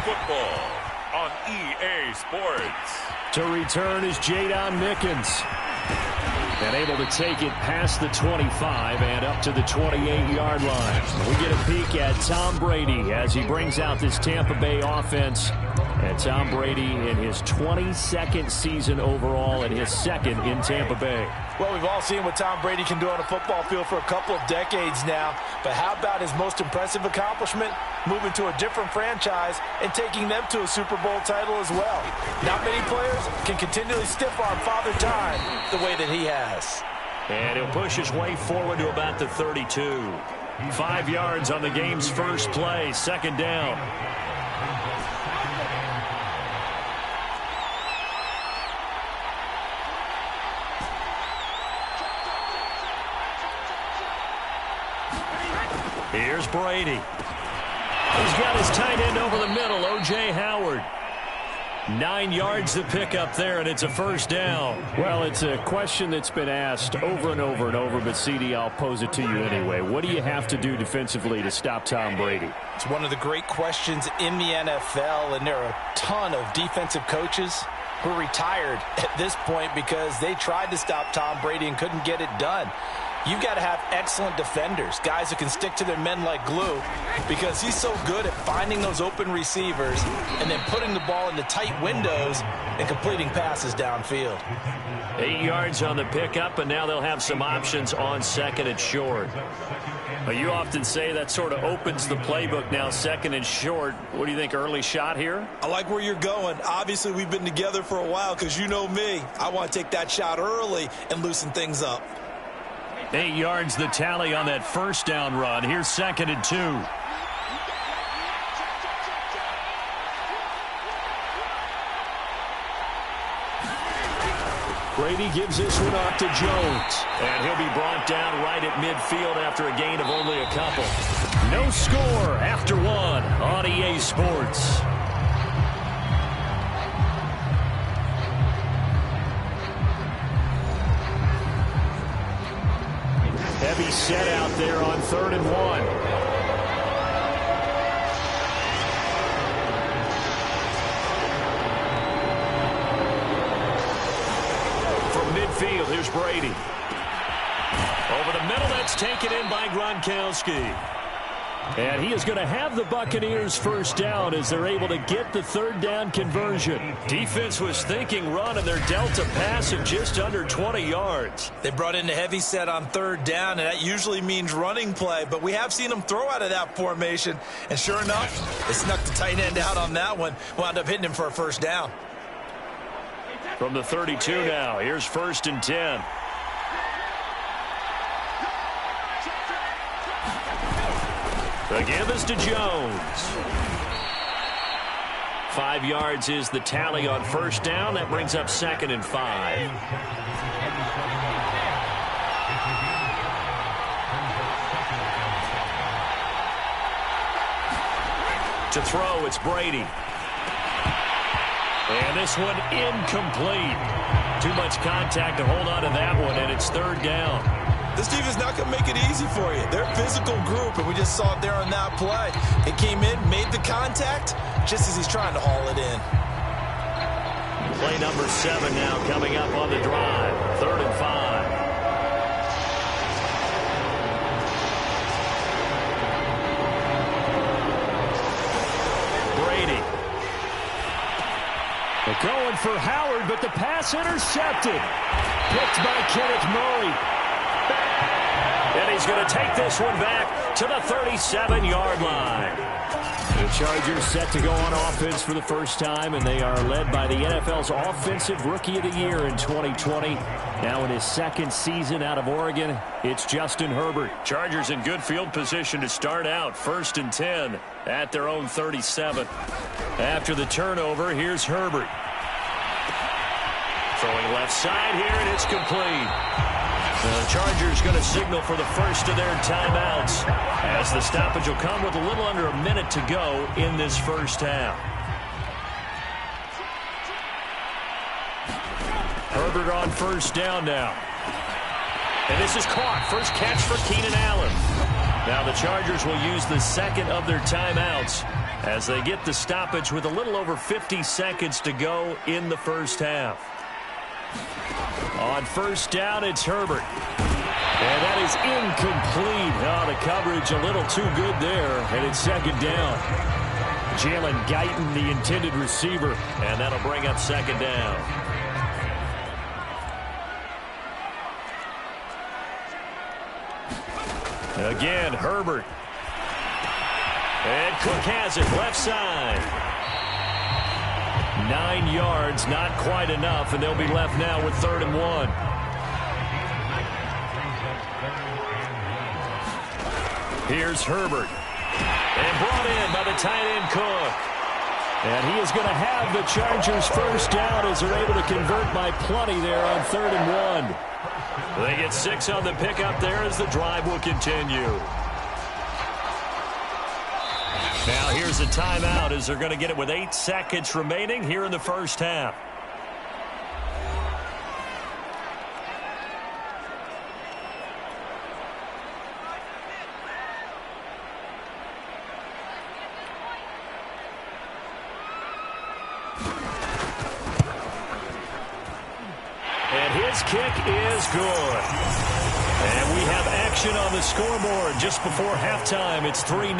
football on EA Sports. To return is Jadon Mickens. And able to take it past the 25 and up to the 28-yard line. We get a peek at Tom Brady as he brings out this Tampa Bay offense. And Tom Brady in his 22nd season overall and his second in Tampa Bay. Well, we've all seen what Tom Brady can do on a football field for a couple of decades now. But how about his most impressive accomplishment? Moving to a different franchise and taking them to a Super Bowl title as well. Not many players can continually stiff-arm Father Time the way that he has. And he'll push his way forward to about the 32. 5 yards on the game's first play, second down. Here's Brady. He's got his tight end over the middle, O.J. Howard. 9 yards to pick up there, and it's a first down. Well, it's a question that's been asked over and over and over, but, CD, I'll pose it to you anyway. What do you have to do defensively to stop Tom Brady? It's one of the great questions in the NFL, and there are a ton of defensive coaches who are retired at this point because they tried to stop Tom Brady and couldn't get it done. You've got to have excellent defenders, guys who can stick to their men like glue, because he's so good at finding those open receivers and then putting the ball into tight windows and completing passes downfield. 8 yards on the pickup, and now they'll have some options on second and short. But you often say that sort of opens the playbook now, second and short. What do you think, early shot here? I like where you're going. Obviously, we've been together for a while because you know me. I want to take that shot early and loosen things up. 8 yards the tally on that first down run. Here's second and 2. Brady gives this one off to Jones. And he'll be brought down right at midfield after a gain of only a couple. No score after one on EA Sports. Heavy set out there on 3rd and 1. From midfield, here's Brady. Over the middle, that's taken in by Gronkowski. And he is going to have the Buccaneers first down as they're able to get the 3rd down conversion. Defense was thinking run, and they're dealt a pass of just under 20 yards. They brought in the heavy set on 3rd down, and that usually means running play. But we have seen them throw out of that formation. And sure enough, they snuck the tight end out on that one. Wound up hitting him for a first down. From the 32 now, here's 1st and 10. The give is to Jones. 5 yards is the tally on first down. That brings up 2nd and 5. To throw, it's Brady. And this one incomplete. Too much contact to hold on to that one, and it's 3rd down. This defense not going to make it easy for you. They're a physical group, and we just saw it there on that play. It came in, made the contact, just as he's trying to haul it in. Play number 7 now coming up on the drive. 3rd and 5. Brady. They're going for Howard, but the pass intercepted. Picked by Kenneth Murray. And he's going to take this one back to the 37-yard line. The Chargers set to go on offense for the first time, and they are led by the NFL's Offensive Rookie of the Year in 2020. Now in his 2nd season out of Oregon, it's Justin Herbert. Chargers in good field position to start out. 1st and 10 at their own 37. After the turnover, here's Herbert. Throwing left side here, and it's complete. The Chargers going to signal for the first of their timeouts as the stoppage will come with a little under a minute to go in this first half. Herbert on first down now. And this is caught. First catch for Keenan Allen. Now the Chargers will use the second of their timeouts as they get the stoppage with a little over 50 seconds to go in the first half. On first down, it's Herbert. And that is incomplete. Oh, the coverage a little too good there, and it's second down. Jalen Guyton, the intended receiver, and that'll bring up second down. Again, Herbert. And Cook has it, left side. 9 yards, not quite enough, and they'll be left now with 3rd and 1. Here's Herbert. And brought in by the tight end Cook. And he is going to have the Chargers first down as they're able to convert by plenty there on 3rd and 1. They get 6 on the pickup there as the drive will continue. Now here's a timeout as they're going to get it with 8 seconds remaining here in the first half. His kick is good. And we have action on the scoreboard just before halftime. It's 3-0.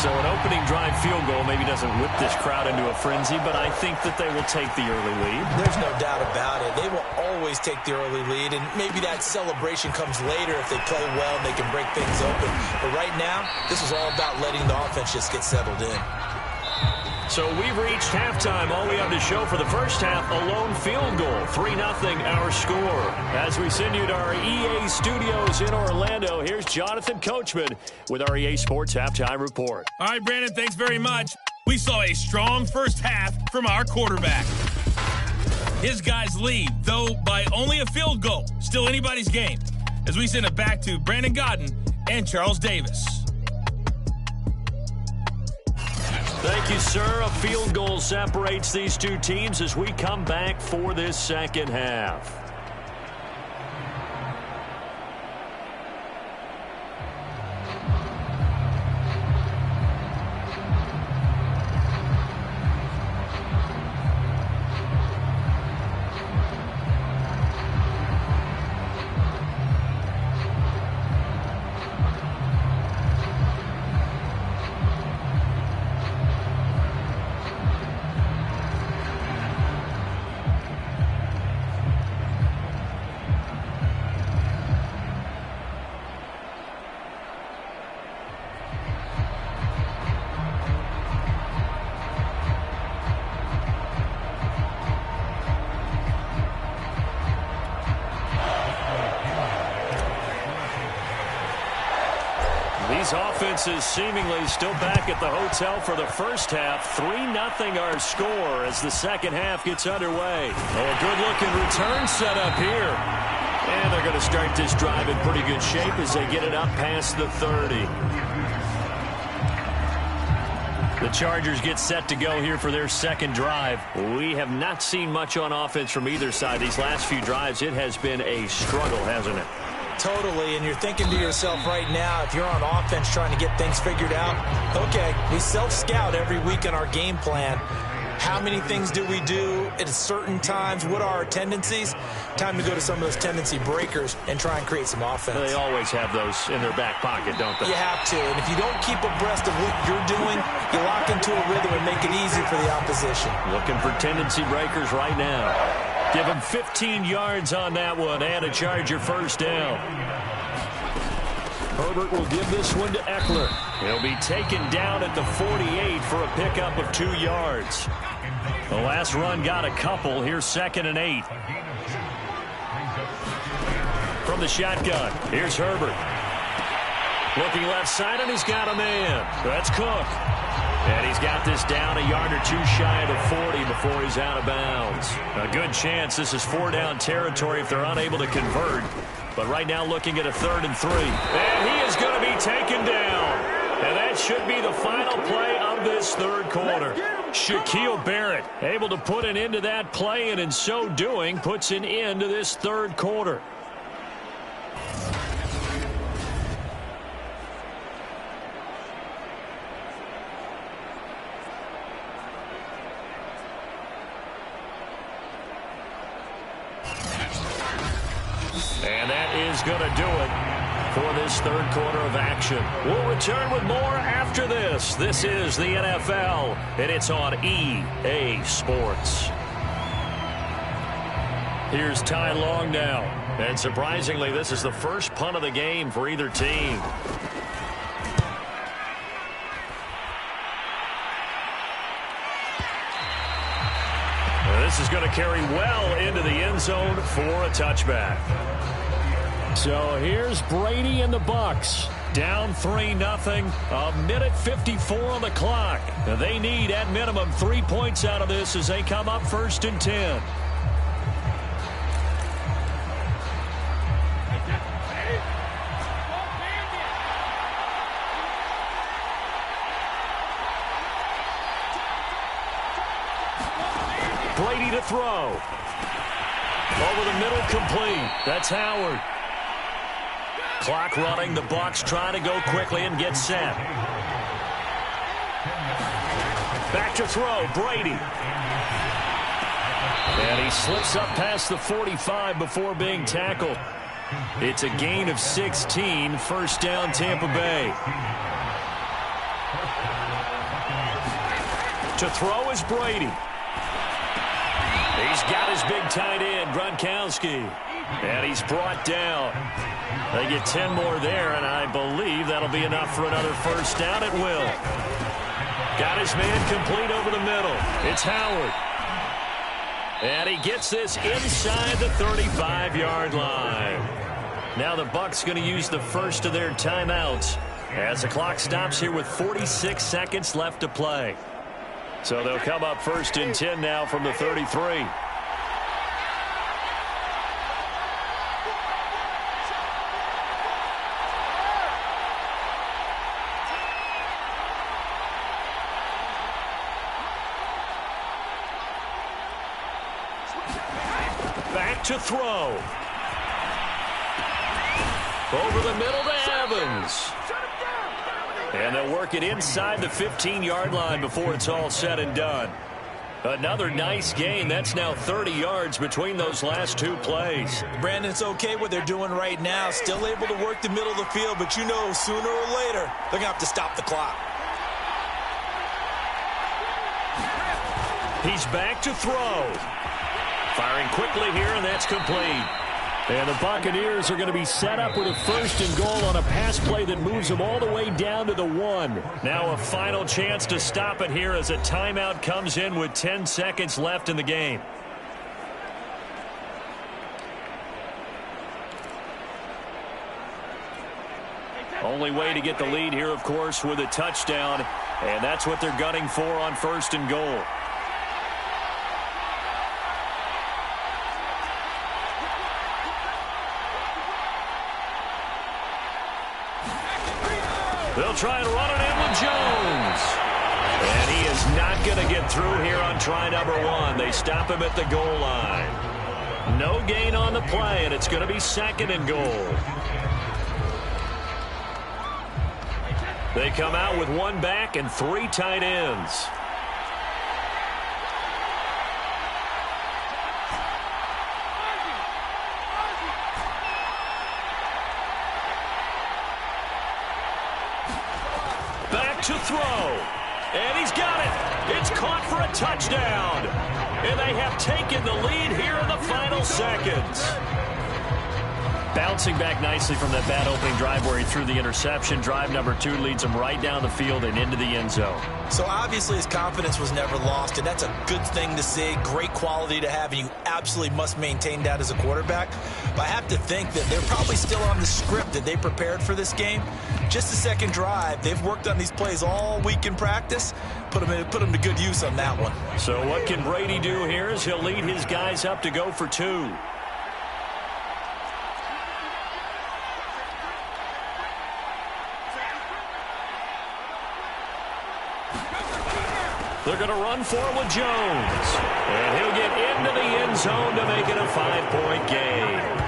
So an opening drive field goal maybe doesn't whip this crowd into a frenzy, but I think that they will take the early lead. There's no doubt about it. They will always take the early lead, and maybe that celebration comes later if they play well and they can break things open. But right now, this is all about letting the offense just get settled in. So we've reached halftime. All we have to show for the first half, a lone field goal. 3-0 our score. As we send you to our EA studios in Orlando, here's Jonathan Coachman with our EA Sports Halftime Report. All right, Brandon, thanks very much. We saw a strong first half from our quarterback. His guys lead, though by only a field goal. Still anybody's game. As we send it back to Brandon Godden and Charles Davis. Thank you, sir. A field goal separates these two teams as we come back for this second half. These offenses seemingly still back at the hotel for the first half. 3-0 our score as the second half gets underway. A good-looking return set up here. And they're going to start this drive in pretty good shape as they get it up past the 30. The Chargers get set to go here for their second drive. We have not seen much on offense from either side. These last few drives, it has been a struggle, hasn't it? Totally, and you're thinking to yourself right now, if you're on offense trying to get things figured out, okay, we self-scout every week in our game plan. How many things do we do at certain times? What are our tendencies? Time to go to some of those tendency breakers and try and create some offense. They always have those in their back pocket, don't they? You have to, and if you don't keep abreast of what you're doing, you lock into a rhythm and make it easy for the opposition. Looking for tendency breakers right now. Give him 15 yards on that one and a Charger first down. Herbert will give this one to Eckler. He'll be taken down at the 48 for a pickup of 2 yards. The last run got a couple. Here's 2nd and 8. From the shotgun, here's Herbert. Looking left side, and he's got a man. That's Cook. And he's got this down a yard or two shy of the 40 before he's out of bounds. A good chance this is 4-down territory if they're unable to convert. But right now looking at a 3rd and 3. And he is going to be taken down. And that should be the final play of this third quarter. Shaquille Barrett able to put an end to that play, and in so doing puts an end to this third quarter. is going to do it for this third quarter of action. We'll return with more after this. This is the NFL, and it's on EA Sports. Here's Ty Long now. And surprisingly, this is the first punt of the game for either team. This is going to carry well into the end zone for a touchback. So here's Brady and the Bucs. Down 3-0. A minute 54 on the clock. They need, at minimum, 3 points out of this as they come up 1st and 10. Brady to throw. Over the middle, complete. That's Howard. Clock running. The Bucs trying to go quickly and get set. Back to throw. Brady. And he slips up past the 45 before being tackled. It's a gain of 16. First down, Tampa Bay. To throw is Brady. He's got his big tight end, Gronkowski. And he's brought down. They get 10 more there, and I believe that'll be enough for another first down. It will. Got his man complete over the middle. It's Howard. And he gets this inside the 35-yard line. Now the Bucs going to use the first of their timeouts as the clock stops here with 46 seconds left to play. So they'll come up 1st and 10 now from the 33. Back to throw. Over the middle to Evans. And they'll work it inside the 15-yard line before it's all said and done. Another nice gain. That's now 30 yards between those last two plays. Brandon, it's okay what they're doing right now. Still able to work the middle of the field, but you know sooner or later they're going to have to stop the clock. He's back to throw. Firing quickly here, and that's complete. And the Buccaneers are going to be set up with a 1st and goal on a pass play that moves them all the way down to the 1. Now a final chance to stop it here as a timeout comes in with 10 seconds left in the game. Only way to get the lead here, of course, with a touchdown. And that's what they're gunning for on 1st and goal. They'll try and run it in with Jones. And he is not going to get through here on try number 1. They stop him at the goal line. No gain on the play, and it's going to be 2nd and goal. They come out with 1 back and 3 tight ends. To throw, and he's got it. It's caught for a touchdown, and they have taken the lead here in the final seconds. Bouncing back nicely from that bad opening drive where he threw the interception. Drive number 2 leads him right down the field and into the end zone. So obviously his confidence was never lost, and that's a good thing to see. Great quality to have, and you absolutely must maintain that as a quarterback. But I have to think that they're probably still on the script that they prepared for this game. Just the second drive. They've worked on these plays all week in practice. Put them to good use on that one. So what can Brady do here is he'll lead his guys up to go for 2. They're going to run for it with Jones. And he'll get into the end zone to make it a 5-point game.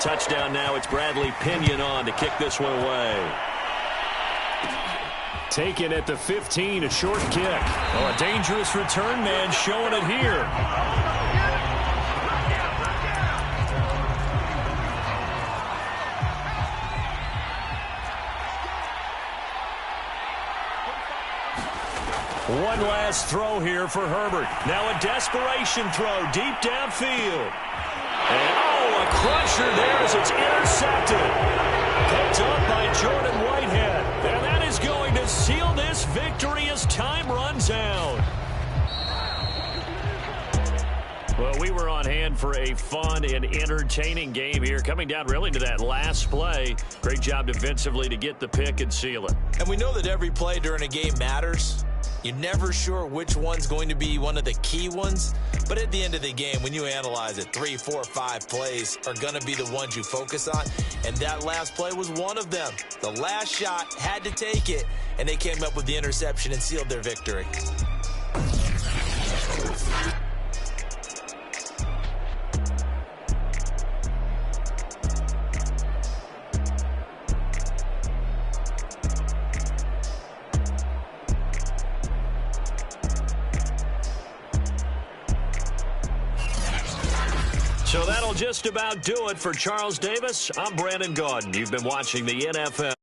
touchdown now. It's Bradley Pinion on to kick this one away. Taken at the 15, a short kick. Oh, a dangerous return man showing it here. One last throw here for Herbert. Now a desperation throw deep downfield. And, oh, a crusher there as it's intercepted. Picked up by Jordan Whitehead. And that is going to seal this victory as time runs out. Well, we were on hand for a fun and entertaining game here. Coming down really to that last play. Great job defensively to get the pick and seal it. And we know that every play during a game matters. You're never sure which one's going to be one of the key ones. But at the end of the game, when you analyze it, 3, 4, 5 plays are going to be the ones you focus on. And that last play was one of them. The last shot had to take it, and they came up with the interception and sealed their victory. So that'll just about do it for Charles Davis. I'm Brandon Gaudin. You've been watching the NFL.